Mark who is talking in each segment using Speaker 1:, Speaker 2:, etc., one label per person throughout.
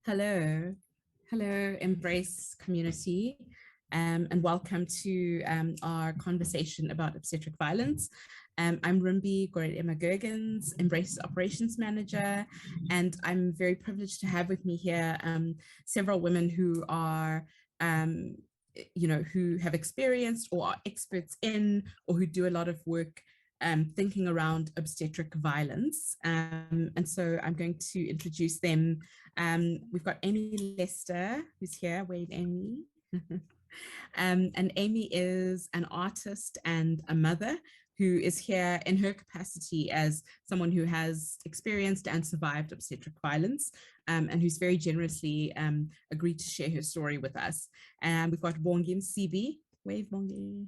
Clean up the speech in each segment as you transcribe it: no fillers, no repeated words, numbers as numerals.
Speaker 1: Hello, hello, Embrace community, and welcome to our conversation about obstetric violence. I'm Rumbi Gorema-Gergens, Embrace Operations Manager, and I'm very privileged to have with me here several women who are who have experienced or are experts in, or who do a lot of work thinking around obstetric violence. And so I'm going to introduce them. We've got Amy Lester, who's here. Wave, Amy. And Amy is an artist and a mother who is here in her capacity as someone who has experienced and survived obstetric violence, and who's very generously agreed to share her story with us. And we've got Bongi Msibi. Wave, Bongi.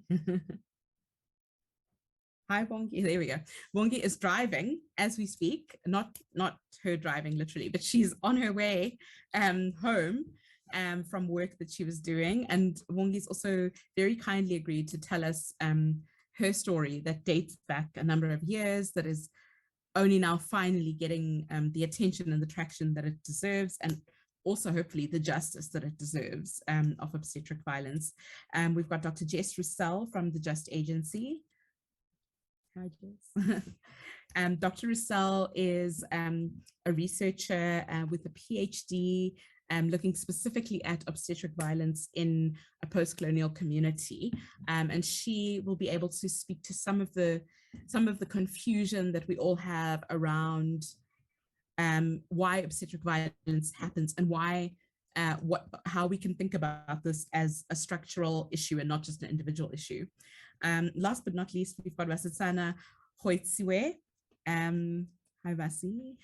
Speaker 1: Hi, Bongi. There we go. Bongi is driving as we speak, not her driving literally, but she's on her way home from work that she was doing. And Bongi's also very kindly agreed to tell us her story that dates back a number of years, that is only now finally getting the attention and the traction that it deserves, and also hopefully the justice that it deserves of obstetric violence. We've got Dr. Jess Roussel from the Just Agency. Hi, Jess. Dr. Roussel is a researcher with a PhD looking specifically at obstetric violence in a post-colonial community. And she will be able to speak to some of the confusion that we all have around why obstetric violence happens and why how we can think about this as a structural issue and not just an individual issue. Last but not least, we've got Vasitsana Hoitsiwe. Hi, Vasi.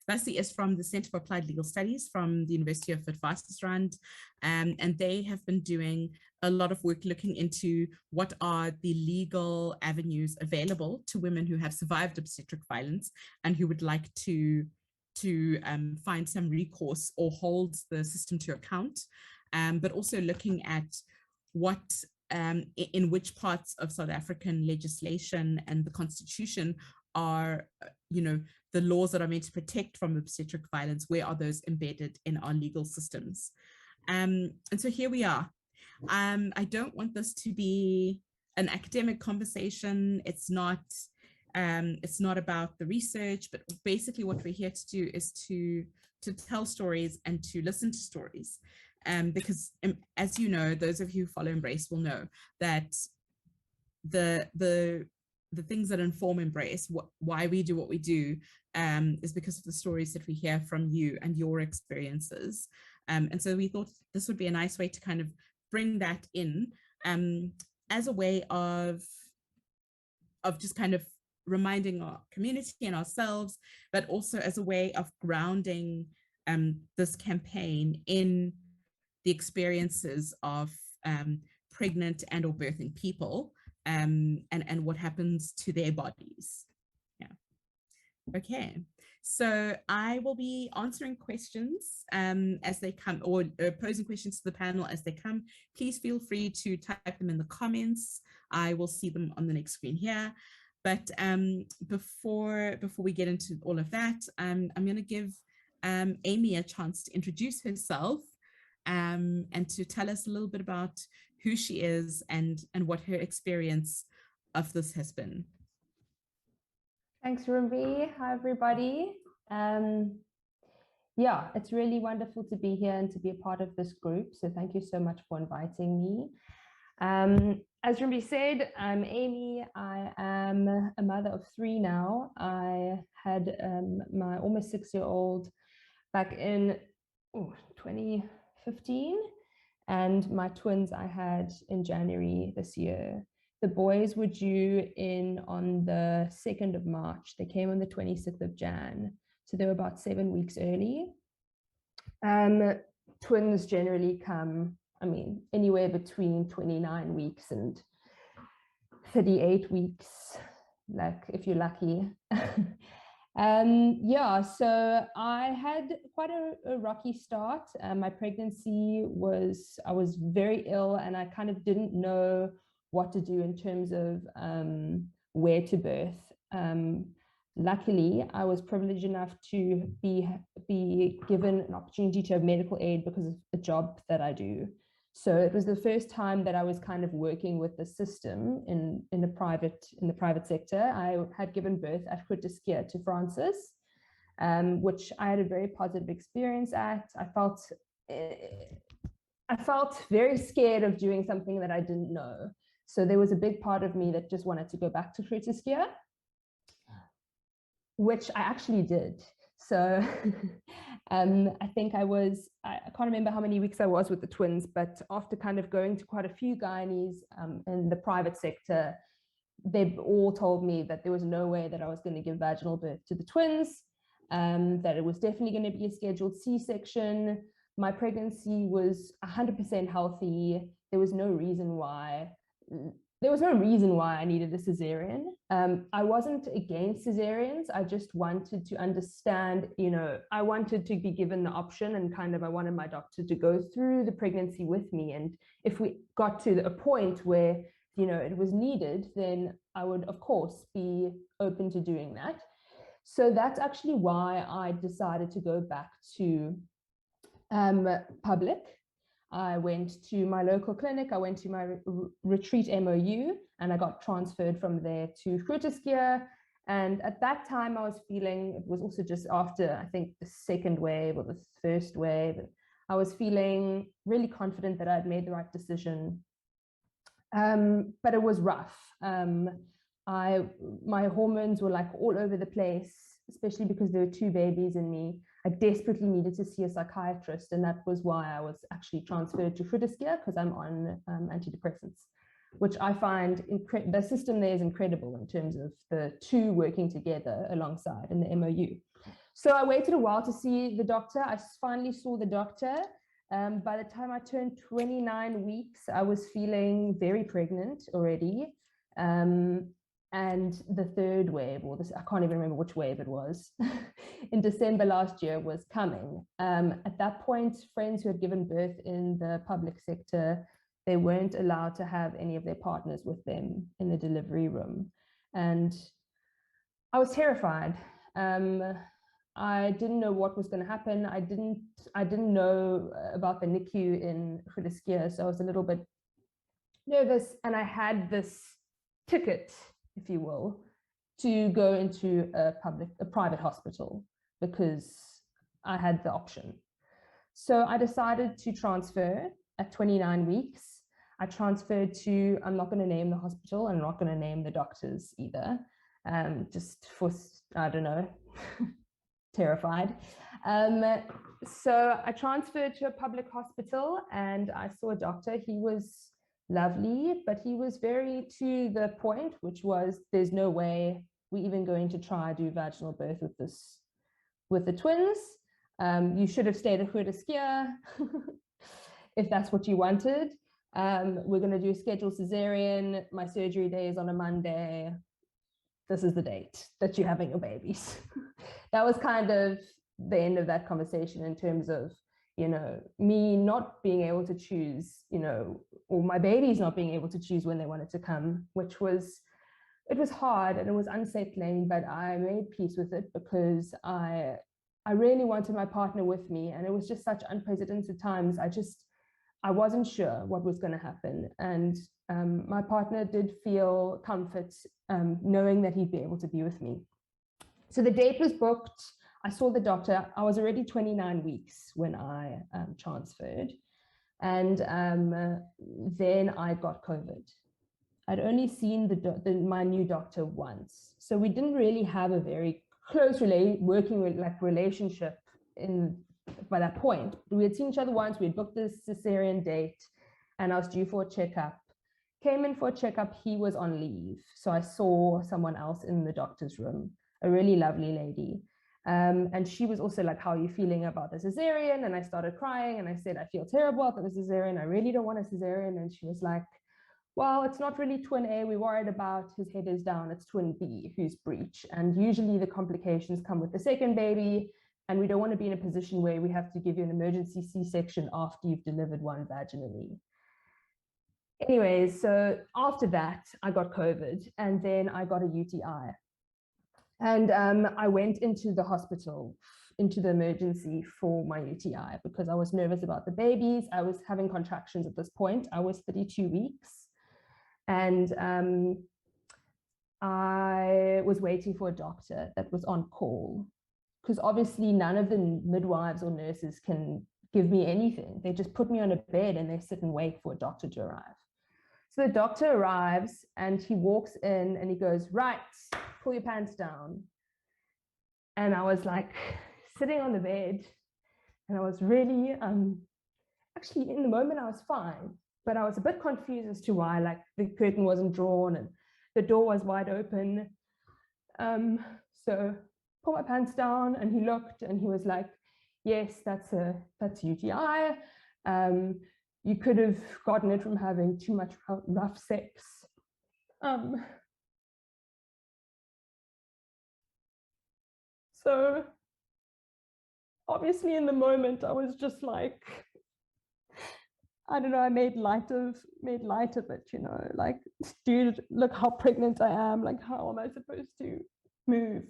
Speaker 1: Vasi is from the Center for Applied Legal Studies from the University of Witwatersrand, and they have been doing a lot of work looking into what are the legal avenues available to women who have survived obstetric violence and who would like to find some recourse or hold the system to account, but also looking at what in which parts of South African legislation and the Constitution are, the laws that are meant to protect from obstetric violence, where are those embedded in our legal systems? And so here we are. I don't want this to be an academic conversation. It's not about the research, but basically what we're here to do is to tell stories and to listen to stories. Because as you know, those of you who follow Embrace will know that the things that inform Embrace, why we do what we do, is because of the stories that we hear from you and your experiences. And so we thought this would be a nice way to kind of bring that in as a way of just kind of reminding our community and ourselves, but also as a way of grounding this campaign in the experiences of pregnant and or birthing people, and what happens to their bodies. Yeah. Okay. So I will be answering questions as they come, or posing questions to the panel as they come. Please feel free to type them in the comments. I will see them on the next screen here. But before we get into all of that, I'm going to give Amy a chance to introduce herself and to tell us a little bit about who she is and what her experience of this has been.
Speaker 2: Thanks, Rumbi. Hi, everybody. Yeah, it's really wonderful to be here and to be a part of this group. So thank you so much for inviting me. As Rumbi said, I'm Amy. I am a mother of 3 now. I had my almost 6-year-old back in 2015, and my twins I had in January this year. The boys were due in on the 2nd of March. They came on the 26th of Jan. So they were about 7 weeks early. Twins generally come, anywhere between 29 weeks and 38 weeks, like if you're lucky. Yeah, so I had quite a rocky start. My pregnancy I was very ill, and I kind of didn't know what to do in terms of where to birth. Luckily, I was privileged enough to be given an opportunity to have medical aid because of the job that I do. So it was the first time that I was kind of working with the system in the private sector. I had given birth at Procedural to Francis, which I had a very positive experience at. I felt very scared of doing something that I didn't know. So there was a big part of me that just wanted to go back to Procedural, which I actually did. So I think I can't remember how many weeks I was with the twins, but after kind of going to quite a few gynaes in the private sector, they all told me that there was no way that I was going to give vaginal birth to the twins, that it was definitely going to be a scheduled C-section. My pregnancy was 100% healthy. There was no reason why I needed a cesarean. I wasn't against cesareans. I just wanted to understand, I wanted to be given the option, and kind of I wanted my doctor to go through the pregnancy with me. And if we got to a point where, it was needed, then I would, of course, be open to doing that. So that's actually why I decided to go back to public. I went to my local clinic, I went to my retreat MOU, and I got transferred from there to Procedural. And at that time, I was feeling, it was also just after, I think, the second wave or the first wave, I was feeling really confident that I'd made the right decision. But it was rough. My hormones were like all over the place, especially because there were two babies in me. I desperately needed to see a psychiatrist, and that was why I was actually transferred to Procedural, because I'm on antidepressants, which I find the system there is incredible in terms of the two working together alongside in the MOU. So I waited a while to see the doctor. I finally saw the doctor. By the time I turned 29 weeks, I was feeling very pregnant already. And the third wave, or this, I can't even remember which wave it was, in December last year was coming. At that point, friends who had given birth in the public sector, they weren't allowed to have any of their partners with them in the delivery room. And I was terrified. I didn't know what was going to happen. I didn't know about the NICU in Procedural, so I was a little bit nervous, and I had this ticket, if you will, to go into a private hospital because I had the option. So I decided to transfer at 29 weeks. I transferred to, I'm not going to name the hospital, I'm not going to name the doctors either, just for, I don't know, terrified. So I transferred to a public hospital, and I saw a doctor. He was lovely, but he was very to the point, which was, there's no way we're even going to try do vaginal birth with the twins. You should have stayed at Procedural if that's what you wanted. We're going to do a scheduled cesarean. My surgery day is on a Monday. This is the date that you're having your babies. That was kind of the end of that conversation in terms of, me not being able to choose, or my babies not being able to choose when they wanted to come, it was hard and it was unsettling, but I made peace with it because I really wanted my partner with me, and it was just such unprecedented times. I wasn't sure what was going to happen. And my partner did feel comfort knowing that he'd be able to be with me. So the date was booked. I saw the doctor. I was already 29 weeks when I transferred. And then I got COVID. I'd only seen my new doctor once. So we didn't really have a very close relationship by that point. We had seen each other once. We had booked this cesarean date, and I was due for a checkup. Came in for a checkup. He was on leave. So I saw someone else in the doctor's room, a really lovely lady. And she was also like, how are you feeling about the cesarean? And I started crying, and I said, I feel terrible about the cesarean. I really don't want a cesarean. And she was like, well, it's not really twin A. We're worried about his head is down. It's twin B who's breech. And usually the complications come with the second baby. And we don't want to be in a position where we have to give you an emergency C-section after you've delivered one vaginally. Anyways, so after that, I got COVID, and then I got a UTI. And I went into the hospital, into the emergency for my UTI because I was nervous about the babies. I was having contractions at this point. I was 32 weeks. And I was waiting for a doctor that was on call because obviously none of the midwives or nurses can give me anything. They just put me on a bed and they sit and wait for a doctor to arrive. So the doctor arrives and he walks in and he goes, right, pull your pants down. And I was like sitting on the bed and I was really, actually in the moment I was fine, but I was a bit confused as to why, like the curtain wasn't drawn and the door was wide open. So pull my pants down and he looked and he was like, yes, that's UTI. You could have gotten it from having too much rough sex. So obviously in the moment I was just like, I don't know, I made light of it, you know, like, dude, look how pregnant I am, like how am I supposed to move?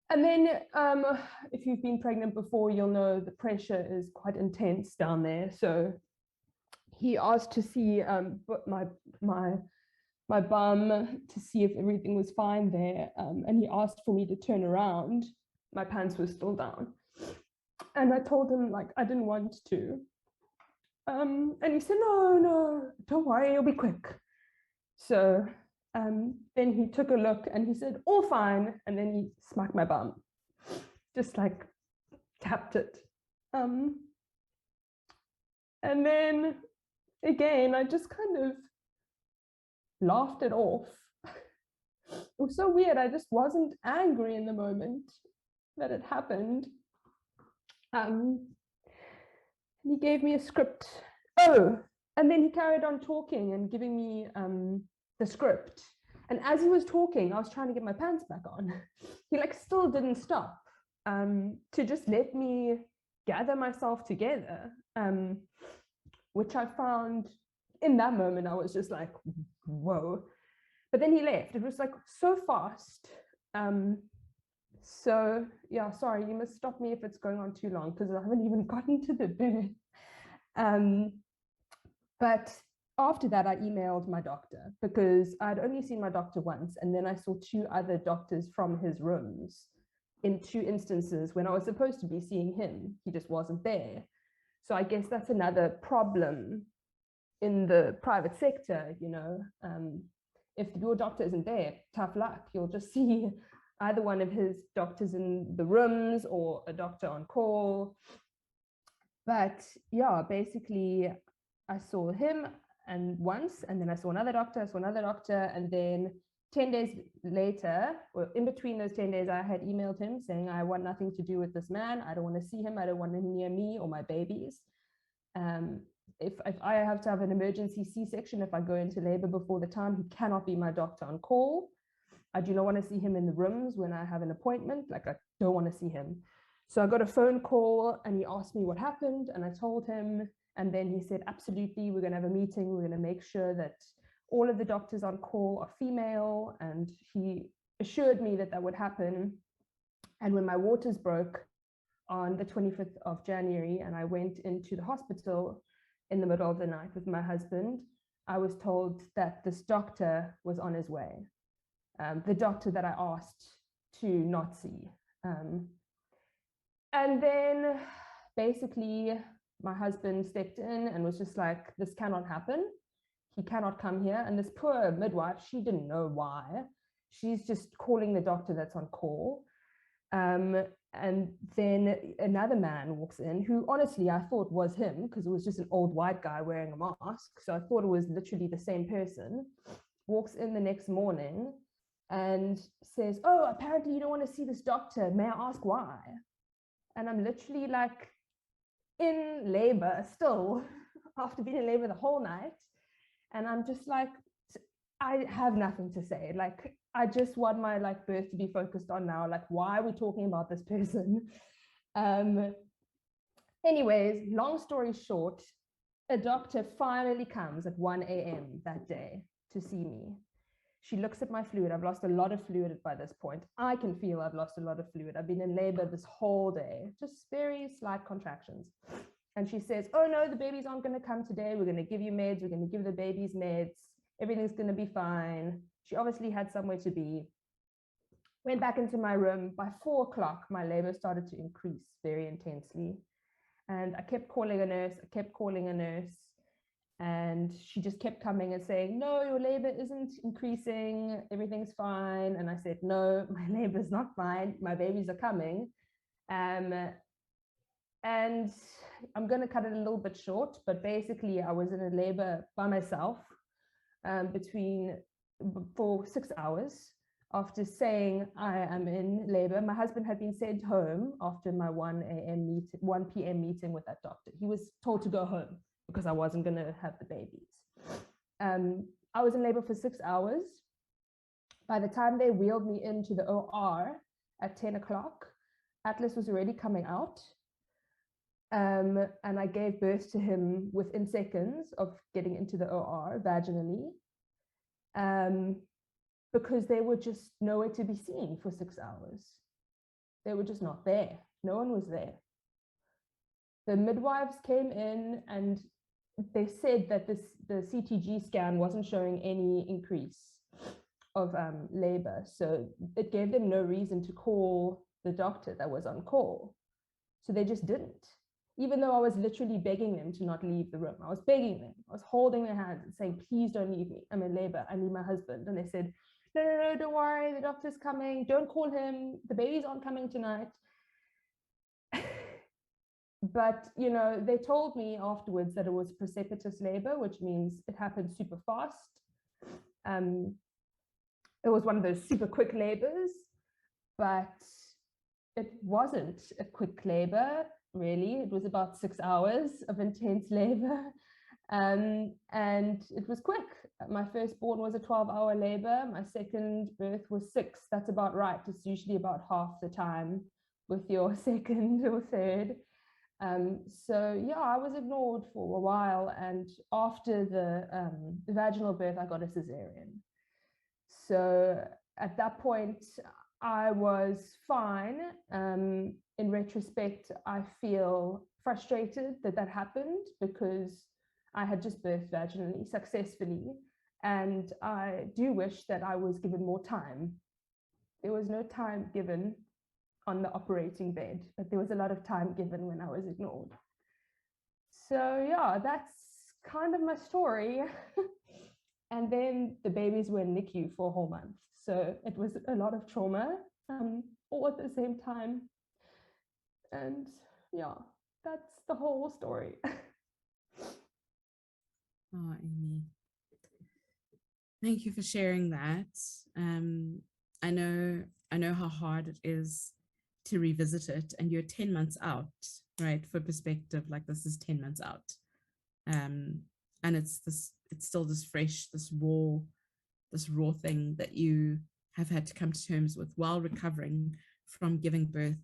Speaker 2: And then if you've been pregnant before, you'll know the pressure is quite intense down there. So he asked to see my bum to see if everything was fine there. And he asked for me to turn around. My pants were still down. And I told him, like, I didn't want to. And he said, no, don't worry, it'll be quick. So then he took a look and he said, all fine. And then he smacked my bum, just like tapped it. And then again, I just kind of laughed it off. It was so weird. I just wasn't angry in the moment that it happened. He gave me a script. Oh, and then he carried on talking and giving me the script. And as he was talking, I was trying to get my pants back on. He like still didn't stop to just let me gather myself together, which I found in that moment, I was just like, whoa. But then he left. It was like so fast. So yeah, sorry, you must stop me if it's going on too long because I haven't even gotten to the birth. But after that, I emailed my doctor because I'd only seen my doctor once, and then I saw two other doctors from his rooms in two instances when I was supposed to be seeing him. He just wasn't there. So I guess that's another problem in the private sector, you know. If your doctor isn't there, tough luck. You'll just see either one of his doctors in the rooms or a doctor on call. But yeah, basically I saw him and once, and then I saw another doctor, and then 10 days later, or in between those 10 days, I had emailed him saying, I want nothing to do with this man. I don't want to see him. I don't want him near me or my babies. If I have to have an emergency C-section, if I go into labor before the time, he cannot be my doctor on call. I do not want to see him in the rooms when I have an appointment. Like, I don't want to see him. So I got a phone call and he asked me what happened, and I told him, and then he said, absolutely, we're going to have a meeting. We're going to make sure that all of the doctors on call are female, and he assured me that that would happen. And when my waters broke on the 25th of January and I went into the hospital in the middle of the night with my husband, I was told that this doctor was on his way. The doctor that I asked to not see. And then basically my husband stepped in and was just like, this cannot happen. He cannot come here. And this poor midwife, she didn't know why. She's just calling the doctor that's on call. And then another man walks in who honestly I thought was him because it was just an old white guy wearing a mask. So I thought it was literally the same person. Walks in the next morning and says, oh, apparently you don't want to see this doctor. May I ask why? And I'm literally like in labor still after being in labor the whole night. And I'm just like, I have nothing to say. Like, I just want my like birth to be focused on now. Like, why are we talking about this person? Anyways, long story short, a doctor finally comes at 1 a.m. that day to see me. She looks at my fluid. I've lost a lot of fluid by this point. I can feel I've lost a lot of fluid. I've been in labor this whole day, just very slight contractions. And she says, oh no, the babies aren't going to come today. We're going to give you meds. We're going to give the babies meds. Everything's going to be fine. She obviously had somewhere to be. Went back into my room. By 4 o'clock, my labor started to increase very intensely. And I kept calling a nurse. I kept calling a nurse. And she just kept coming and saying, no, your labor isn't increasing. Everything's fine. And I said, no, my labor is not fine. My babies are coming. And I'm going to cut it a little bit short, but basically I was in a labor by myself for 6 hours. After saying I am in labor, my husband had been sent home after my 1 p.m. meeting with that doctor. He was told to go home because I wasn't going to have the babies. I was in labor for 6 hours. By the time they wheeled me into the OR at 10 o'clock, Atlas was already coming out. And I gave birth to him within seconds of getting into the OR vaginally, because they were just nowhere to be seen for 6 hours. They were just not there. No one was there. The midwives came in and they said that the CTG scan wasn't showing any increase of labor. So it gave them no reason to call the doctor that was on call. So they just didn't. Even though I was literally begging them to not leave the room. I was begging them. I was holding their hands and saying, please don't leave me. I'm in labor. I need my husband. And they said, no, no, no, don't worry. The doctor's coming. Don't call him. The babies aren't coming tonight. But, you know, they told me afterwards that it was precipitous labor, which means it happened super fast. It was one of those super quick labors, but it wasn't a quick labor, really. It was about 6 hours of intense labor. And it was quick. My firstborn was a 12-hour labor. My second birth was 6. That's about right. It's usually about half the time with your second or third. So yeah, I was ignored for a while, and after the vaginal birth, I got a cesarean. So at that point, I was fine. In retrospect, I feel frustrated that that happened because I had just birthed vaginally successfully, and I do wish that I was given more time. There was no time given on the operating bed, but there was a lot of time given when I was ignored. So yeah, that's kind of my story. And then the babies were in NICU for a whole month. So it was a lot of trauma, all at the same time. And yeah, that's the whole story.
Speaker 1: Oh, Amy, thank you for sharing that. I know how hard it is to revisit it, and you're 10 months out, right? For perspective, like this is 10 months out. And it's still this fresh, this raw thing that you have had to come to terms with while recovering from giving birth,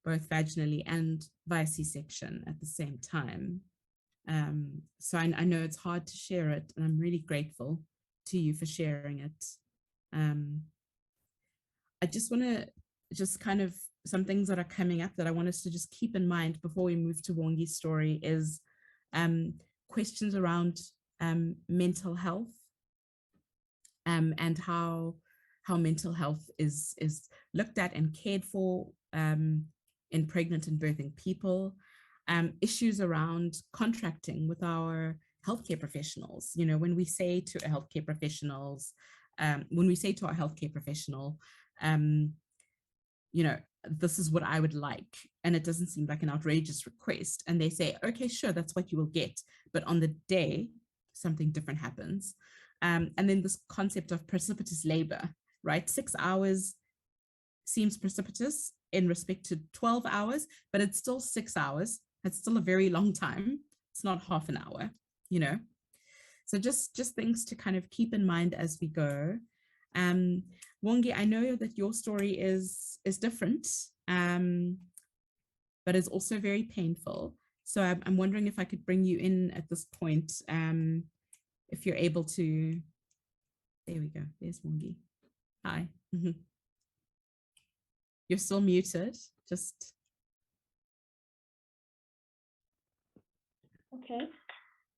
Speaker 1: both vaginally and via C-section at the same time. So I know it's hard to share it, and I'm really grateful to you for sharing it. I just want to kind of, some things that are coming up that I want us to just keep in mind before we move to Wongi's story is questions around mental health, and how mental health is looked at and cared for in pregnant and birthing people, issues around contracting with our healthcare professionals. You know, when we say to our healthcare professionals, you know, this is what I would like, and it doesn't seem like an outrageous request, and they say, okay, sure, that's what you will get, but on the day something different happens. And then this concept of precipitous labor, right? 6 hours seems precipitous in respect to 12 hours, but it's still 6 hours. It's still a very long time. It's not half an hour, you know? So just things to kind of keep in mind as we go. Wongi, I know that your story is different, but is also very painful. So I'm wondering if I could bring you in at this point, if you're able to. There we go. There's Wongi. Hi. You're still muted. Just.
Speaker 3: Okay.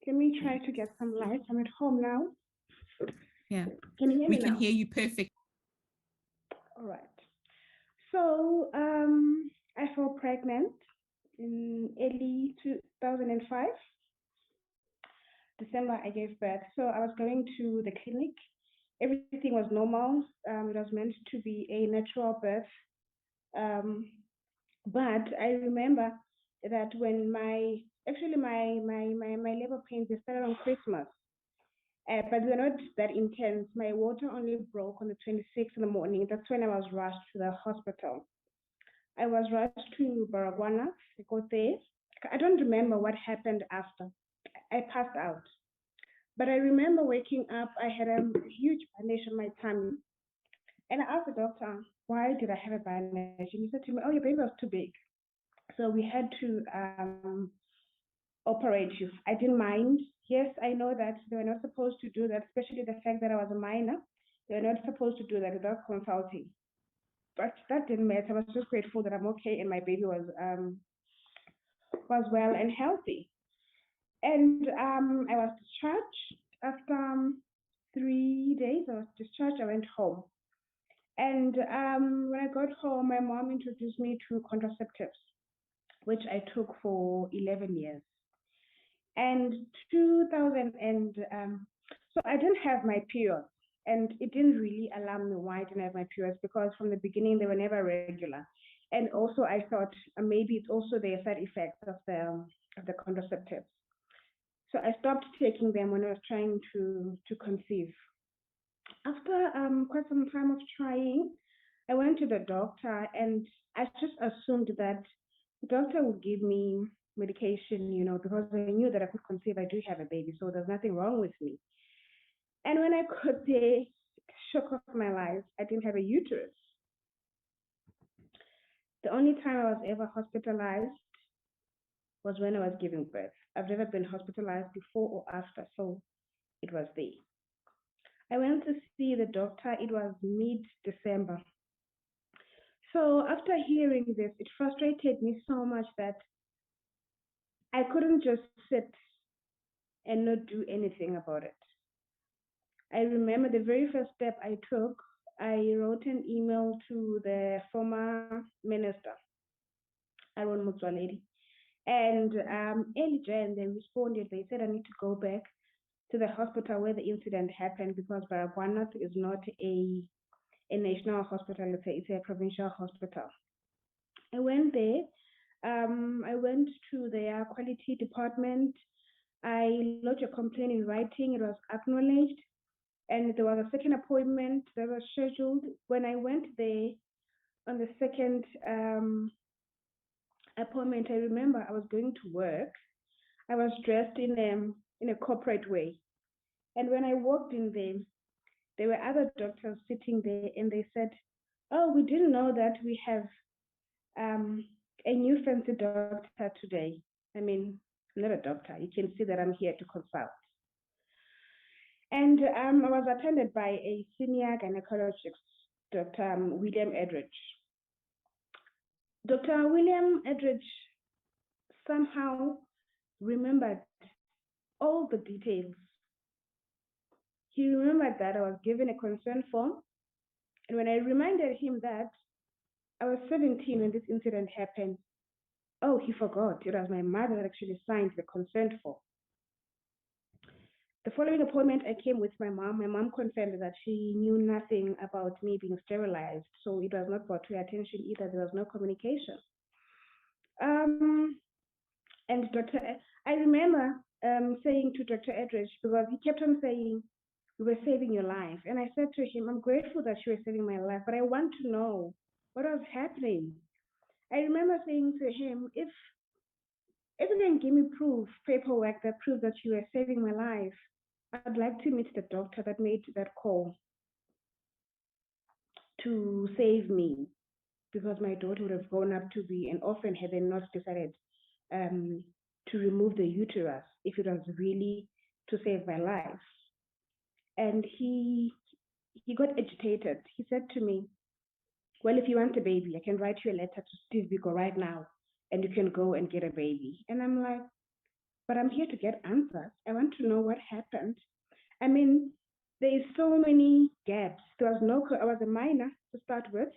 Speaker 3: Let me try to get some light. I'm at home now.
Speaker 1: Yeah.
Speaker 3: Can you hear me
Speaker 1: We can
Speaker 3: now?
Speaker 1: hear you perfect.
Speaker 3: All right. So I fell pregnant in early 2005. December, I gave birth. So I was going to the clinic. Everything was normal. It was meant to be a natural birth. But I remember that when my labor pains, they started on Christmas. But they were not that intense. My water only broke on the 26th in the morning. That's when I was rushed to the hospital. I was rushed to Baragwana. I got there. I don't remember what happened after. I passed out. But I remember waking up. I had a huge bandage on my tummy. And I asked the doctor, why did I have a bandage? And he said to me, oh, your baby was too big. So we had to operate you. I didn't mind. Yes, I know that they were not supposed to do that, especially the fact that I was a minor. They were not supposed to do that without consulting. But that didn't matter. I was just grateful that I'm okay and my baby was well and healthy. And I was discharged after 3 days. I was discharged. I went home. And when I got home, my mom introduced me to contraceptives, which I took for 11 years. And 2000 and so I didn't have my periods, and it didn't really alarm me why I didn't have my periods, because from the beginning they were never regular. And also I thought maybe it's also the side effects of the contraceptives. So I stopped taking them when I was trying to conceive. After quite some time of trying, I went to the doctor, and I just assumed that the doctor would give me medication, because I knew that I could conceive. I do have a baby, so there's nothing wrong with me. And when I got the shock of my life, I didn't have a uterus. The only time I was ever hospitalized was when I was giving birth. I've never been hospitalized before or after, so it was there. I went to see the doctor. It was mid-December. So after hearing this, it frustrated me so much that I couldn't just sit and not do anything about it. I remember the very first step I took, I wrote an email to the former minister, Aaron Mutsualedi. And early Jan, they responded. They said I need to go back to the hospital where the incident happened, because Baragwana is not a national hospital, it's a provincial hospital. I went there. I went to their quality department. I lodged a complaint in writing. It was acknowledged. And there was a second appointment that was scheduled. When I went there on the second appointment, I remember I was going to work. I was dressed in a corporate way. And when I walked in there were other doctors sitting there, and they said, oh, we didn't know that we have a new fancy doctor today. I mean, I'm not a doctor. You can see that I'm here to consult. And I was attended by a senior gynecologist, Dr. William Edridge. Dr. William Edridge somehow remembered all the details. He remembered that I was given a consent form. And when I reminded him that I was 17 when this incident happened, oh, he forgot. It was my mother that actually signed the consent form. The following appointment, I came with my mom. My mom confirmed that she knew nothing about me being sterilized, so it was not brought to her attention either. There was no communication. And I remember saying to Dr. Edridge, because he kept on saying, we were saving your life. And I said to him, I'm grateful that you were saving my life, but I want to know what was happening. I remember saying to him, if you can give me paperwork that proves that you were saving my life, I'd like to meet the doctor that made that call to save me, because my daughter would have grown up to be an orphan had they not decided to remove the uterus if it was really to save my life. And he he got agitated. He said to me, well, if you want a baby, I can write you a letter to Steve Biko right now, and you can go and get a baby. And I'm like, but I'm here to get answers. I want to know what happened. I mean, there is so many gaps. There was no, I was a minor to start with.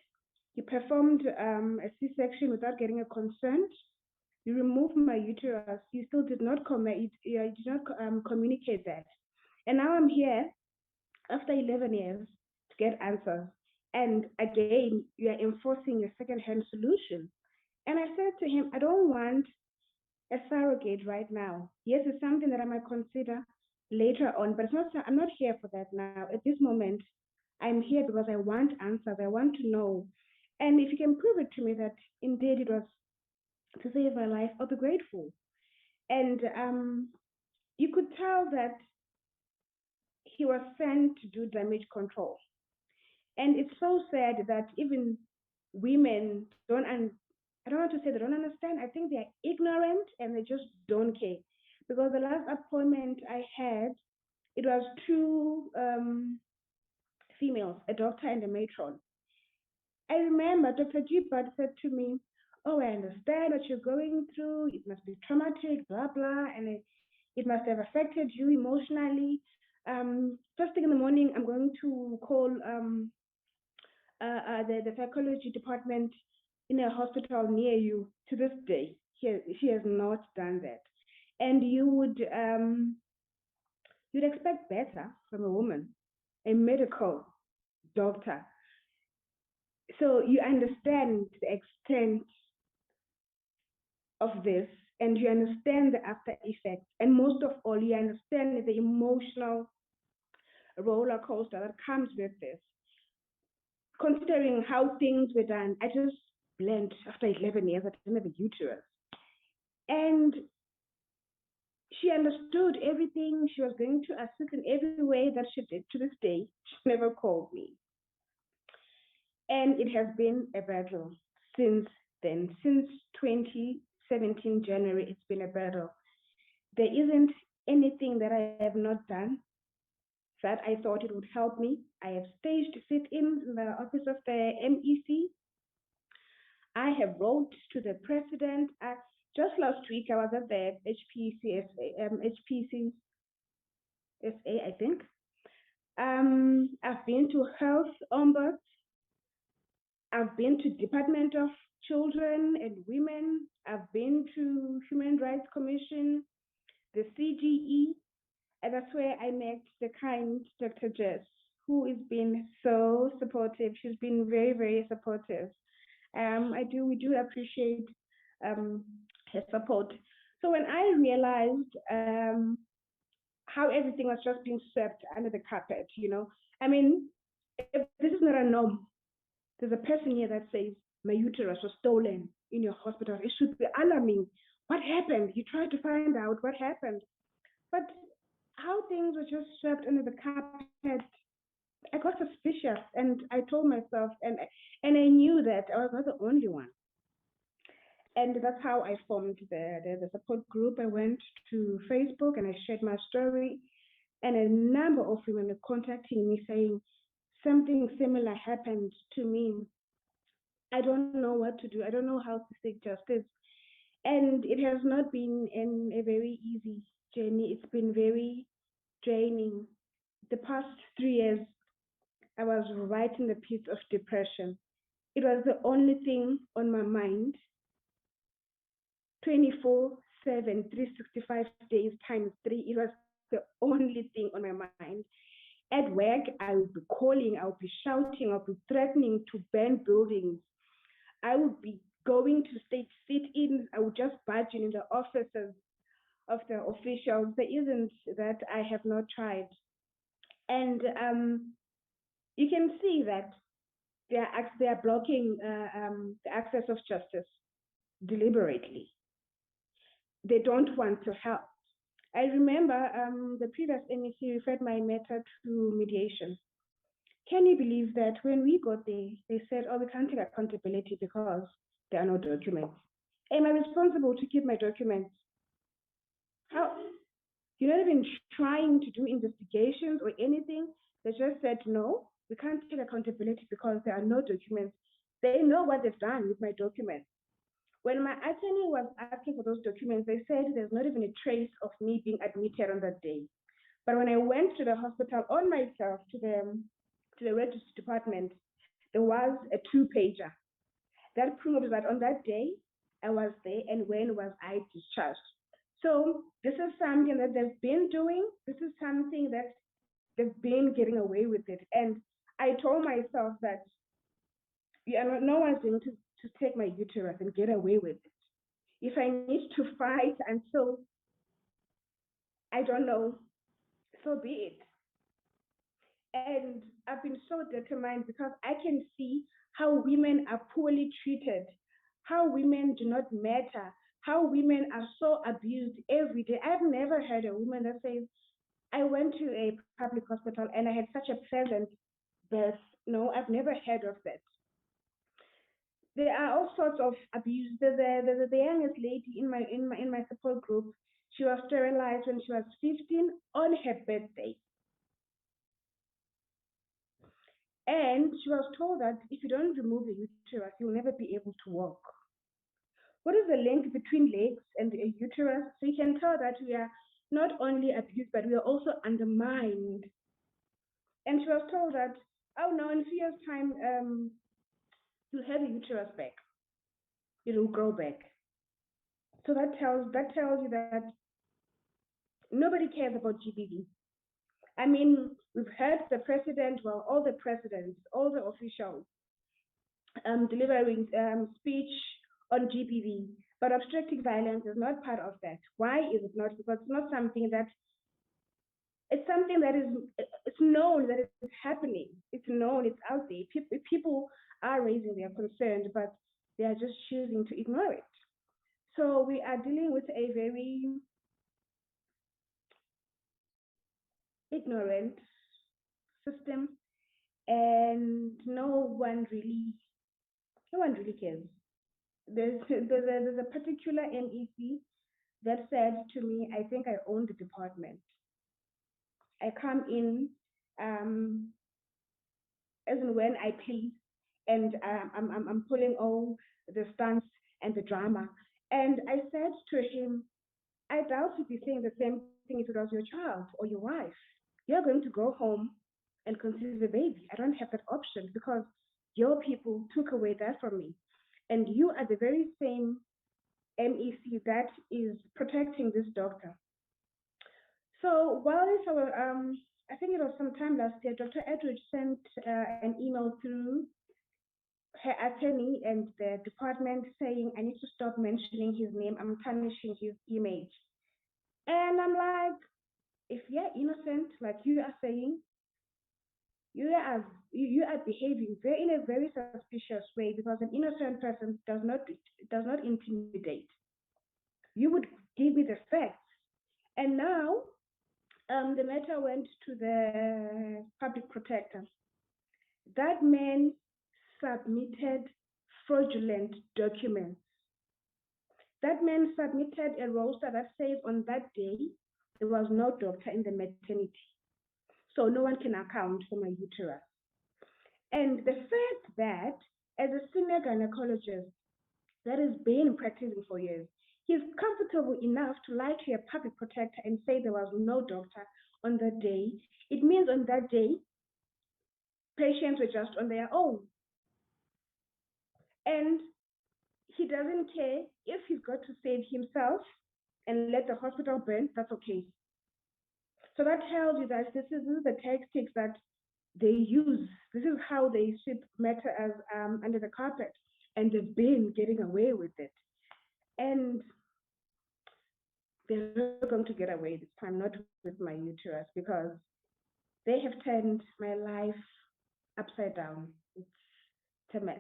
Speaker 3: You performed a C-section without getting a consent. You removed my uterus. You still did not communicate that. And now I'm here after 11 years to get answers. And again, you are enforcing your second-hand solution. And I said to him, I don't want a surrogate right now. Yes, it's something that I might consider later on, but it's not, I'm not here for that now. At this moment, I'm here because I want answers. I want to know. And if you can prove it to me that indeed it was to save my life, I'll be grateful. And you could tell that he was sent to do damage control. And it's so sad that even women don't, I don't want to say they don't understand. I think they're ignorant and they just don't care. Because the last appointment I had, it was two females, a doctor and a matron. I remember Dr. Gibbard said to me, oh, I understand what you're going through. It must be traumatic, blah, blah, and it must have affected you emotionally. First thing in the morning, I'm going to call the psychology department in a hospital near you. To this day, she has not done that. And you'd expect better from a woman, a medical doctor. So you understand the extent of this, and you understand the after effects, and most of all, you understand the emotional roller coaster that comes with this. Considering how things were done, I just blanked after 11 years. I didn't have a uterus. And she understood everything. She was going to assist in every way that she did. To this day, she never called me. And it has been a battle since then. Since 2017 January, it's been a battle. There isn't anything that I have not done that I thought it would help me. I have staged sit-ins in the office of the MEC. I have wrote to the president. Just last week, I was at the HPCSA, I think. I've been to health ombuds. I've been to Department of Children and Women. I've been to Human Rights Commission, the CGE, and that's where I met the kind Dr. Jess, who has been so supportive. She's been very, very supportive. We do appreciate her support. So when I realized how everything was just being swept under the carpet, I mean, if this is not a norm, there's a person here that says, my uterus was stolen in your hospital. It should be alarming. What happened? You tried to find out what happened. But how things were just swept under the carpet, I got suspicious, and I told myself, and I knew that I was not the only one. And that's how I formed the support group. I went to Facebook and I shared my story, and a number of women were contacting me saying, something similar happened to me. I don't know what to do. I don't know how to seek justice. And it has not been a very easy journey. It's been very draining. The past 3 years, I was right in the pit of depression. It was the only thing on my mind, 24/7, 365 days times 3. It was the only thing on my mind. At work, I would be calling, I would be shouting, I would be threatening to burn buildings. I would be going to state sit-ins. I would just barge in the offices of the officials. There isn't that I have not tried. And you can see that they are blocking the access of justice deliberately. They don't want to help. I remember the previous MEC referred my matter to mediation. Can you believe that when we got there, they said, oh, we can't take accountability because there are no documents. Am I responsible to keep my documents? How? You're not even trying to do investigations or anything. They just said no. we can't take accountability because there are no documents. They know what they've done with my documents. When my attorney was asking for those documents, they said there's not even a trace of me being admitted on that day. But when I went to the hospital on myself, to the registry department, there was a 2-pager that proves that on that day I was there and when was I discharged. So this is something that they've been doing. This is something that they've been getting away with it. And I told myself that no one's going to take my uterus and get away with it. If I need to fight until, I don't know, so be it. And I've been so determined because I can see how women are poorly treated, how women do not matter, how women are so abused every day. I've never heard a woman that says, I went to a public hospital and I had such a pleasant birth. No, I've never heard of that. There are all sorts of abuse. The youngest lady in my support group, she was sterilized when she was 15 on her birthday. And she was told that if you don't remove the uterus, you'll never be able to walk. What is the link between legs and a uterus? So you can tell that we are not only abused, but we are also undermined. And she was told that, oh no, in 3 years' time, you'll have a uterus back. It will grow back. So that tells you that nobody cares about GBV. I mean, we've heard the president, well, all the presidents, all the officials delivering speech on GBV, but obstetric violence is not part of that. Why is it not? Because it's not something that, it's something that it's known that it's happening. It's known, it's out there. People are raising their concerns, but they are just choosing to ignore it. So we are dealing with a very ignorant system, and no one really cares. There's a particular MEC that said to me, I think I own the department. I come in as and when I please, and I'm pulling all the stunts and the drama. And I said to him, I doubt you'd be saying the same thing if it was your child or your wife. You're going to go home and conceive a baby. I don't have that option because your people took away that from me. And you are the very same MEC that is protecting this doctor. So while this, I think it was sometime last year, Dr. Edwards sent an email through her attorney and the department saying, I need to stop mentioning his name. I'm tarnishing his image. And I'm like, if you're innocent, like you are saying, you are behaving in a very suspicious way, because an innocent person does not intimidate. You would give me the facts. And now the matter went to the public protector. That man submitted fraudulent documents. That man submitted a roster that says on that day there was no doctor in the maternity. So no one can account for my uterus. And the fact that as a senior gynecologist that has been practicing for years, he's comfortable enough to lie to a public protector and say there was no doctor on that day, it means on that day, patients were just on their own. And he doesn't care if he's got to save himself and let the hospital burn, that's okay. So that tells you that this is the tactics that they use. This is how they sweep matters under the carpet, and they've been getting away with it. And they're not going to get away this time, not with my uterus, because they have turned my life upside down. It's a mess.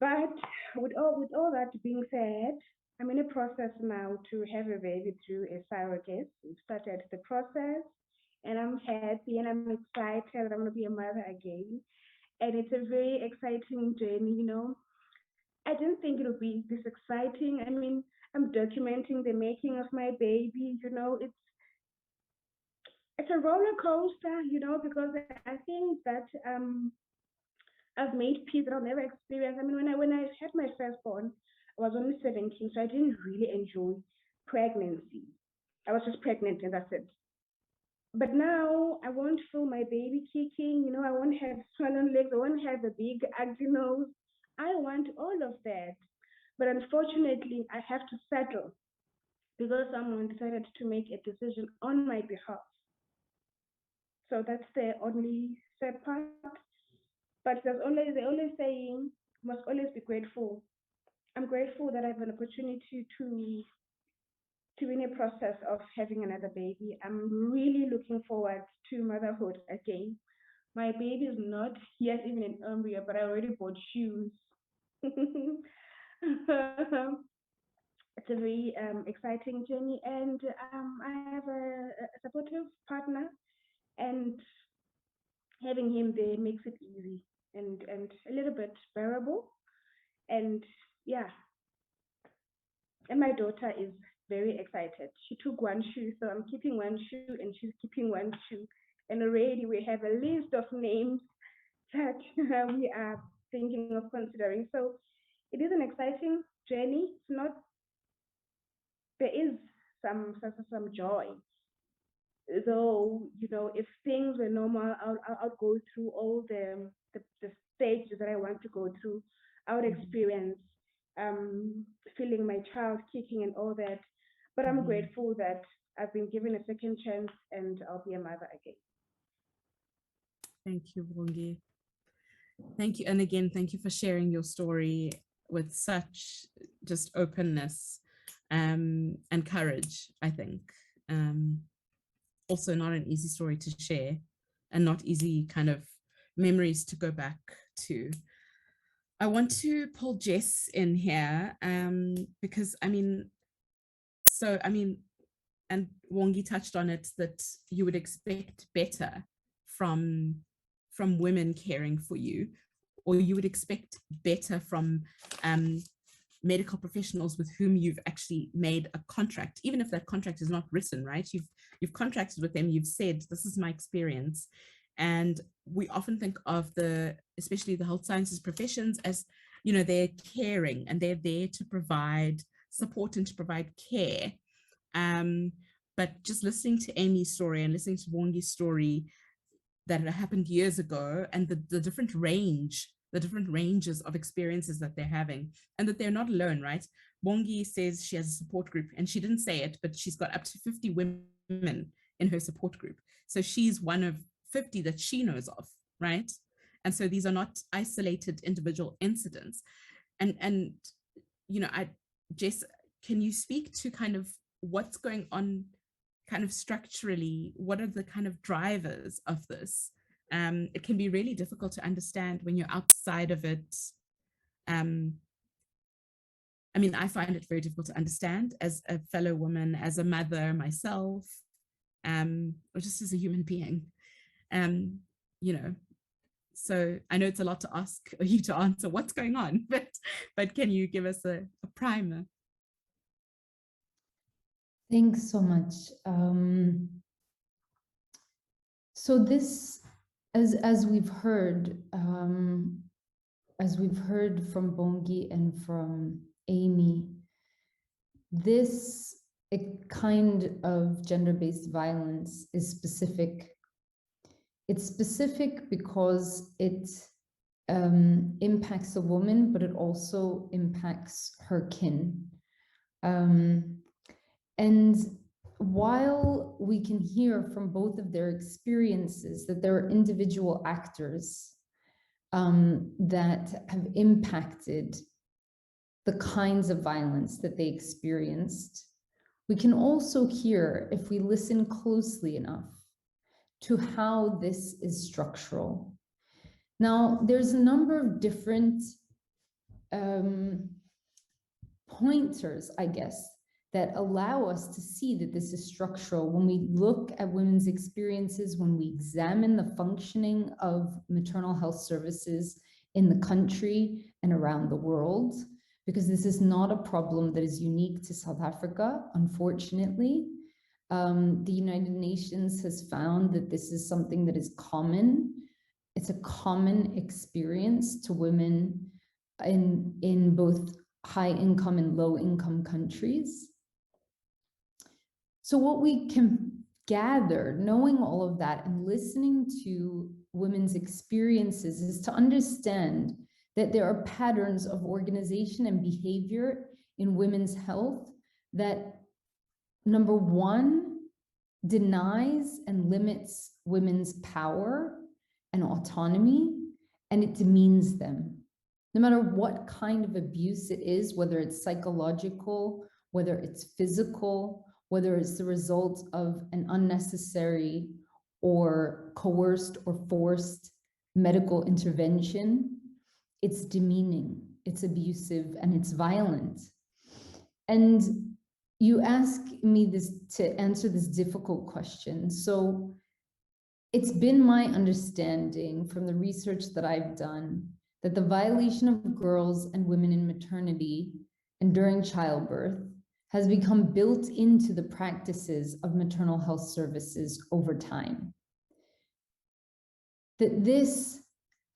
Speaker 3: But with all that being said, I'm in a process now to have a baby through a surrogate. We've started the process, and I'm happy and I'm excited that I'm going to be a mother again. And it's a very exciting journey, you know. I didn't think it would be this exciting. I mean, I'm documenting the making of my baby, you know. it's a roller coaster, because I think that I've made peace that I'll never experience. I mean, when I had my firstborn, I was only 17, so I didn't really enjoy pregnancy. I was just pregnant and that's it. But now I won't feel my baby kicking, I won't have swollen legs, I won't have a big ugly nose. I want all of that. But unfortunately, I have to settle because someone decided to make a decision on my behalf. So that's the only sad part. But the only saying, must always be grateful. I'm grateful that I have an opportunity to be in a process of having another baby. I'm really looking forward to motherhood again. My baby is not yet even an embryo, but I already bought shoes. It's a very exciting journey, and I have a supportive partner, and having him there makes it easy and a little bit bearable. And yeah, and my daughter is very excited. She took one shoe, so I'm keeping one shoe and she's keeping one shoe. And already we have a list of names that we are thinking of considering. So it is an exciting journey. It's not, there is some joy. Though, if things were normal, I'll go through all the stages that I want to go through. I would experience feeling my child kicking and all that. But I'm grateful that I've been given a second chance and I'll be a mother again.
Speaker 1: Thank you, Bongi. Thank you. And again, thank you for sharing your story with such just openness and courage, I think. Also not an easy story to share and not easy kind of memories to go back to. I want to pull Jess in here because and Wongi touched on it, that you would expect better from women caring for you, or you would expect better from medical professionals with whom you've actually made a contract, even if that contract is not written, right? You've contracted with them, you've said, this is my experience. And we often think of especially the health sciences professions as, they're caring and they're there to provide support and to provide care. But just listening to Amy's story and listening to Wongi's story that had happened years ago, and the different ranges of experiences that they're having, and that they're not alone, right? Wongi says she has a support group, and she didn't say it, but she's got up to 50 women in her support group. So she's one of 50 that she knows of, right? And so these are not isolated individual incidents. And Jess, can you speak to kind of what's going on kind of structurally? What are the kind of drivers of this? It can be really difficult to understand when you're outside of it. I find it very difficult to understand as a fellow woman, as a mother myself, or just as a human being. So I know it's a lot to ask you to answer what's going on, but can you give us a primer?
Speaker 2: Thanks so much. So this, as we've heard from Bongi and from Amy, this kind of gender-based violence is specific. It's specific because it impacts a woman, but it also impacts her kin. And while we can hear from both of their experiences that there are individual actors that have impacted the kinds of violence that they experienced, we can also hear, if we listen closely enough, to how this is structural. Now, there's a number of different pointers, I guess, that allow us to see that this is structural. When we look at women's experiences, when we examine the functioning of maternal health services in the country and around the world, because this is not a problem that is unique to South Africa, unfortunately.
Speaker 4: the United Nations has found that this is something that is common. It's a common experience to women in both high income and low income countries. So what we can gather, knowing all of that and listening to women's experiences, is to understand that there are patterns of organization and behavior in women's health that, number one, denies and limits women's power and autonomy, and it demeans them. No matter what kind of abuse it is, whether it's psychological, whether it's physical, whether it's the result of an unnecessary or coerced or forced medical intervention, it's demeaning, it's abusive, and it's violent. And you ask me this to answer this difficult question. So it's been my understanding from the research that I've done that the violation of girls and women in maternity and during childbirth has become built into the practices of maternal health services over time. That this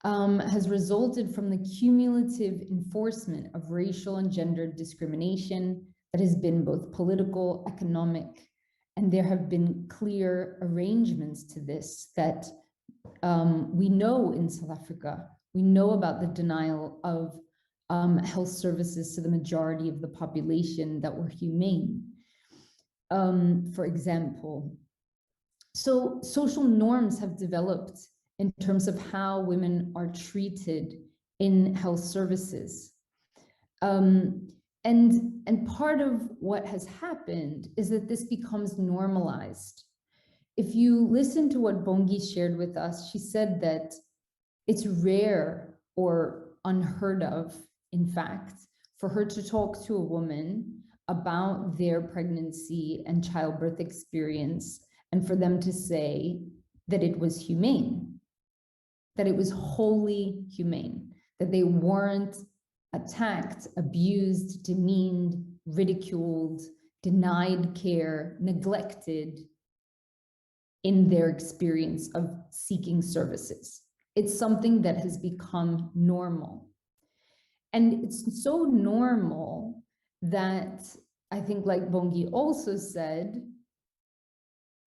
Speaker 4: has resulted from the cumulative enforcement of racial and gender discrimination that has been both political, economic, and there have been clear arrangements to this that we know in South Africa. We know about the denial of health services to the majority of the population that were humane, for example. So social norms have developed in terms of how women are treated in health services. And part of what has happened is that this becomes normalized. If you listen to what Bongi shared with us, she said that it's rare or unheard of, in fact, for her to talk to a woman about their pregnancy and childbirth experience and for them to say that it was humane, that it was wholly humane, that they weren't attacked, abused, demeaned, ridiculed, denied care, neglected in their experience of seeking services. It's something that has become normal. And it's so normal that I think, like Bongi also said,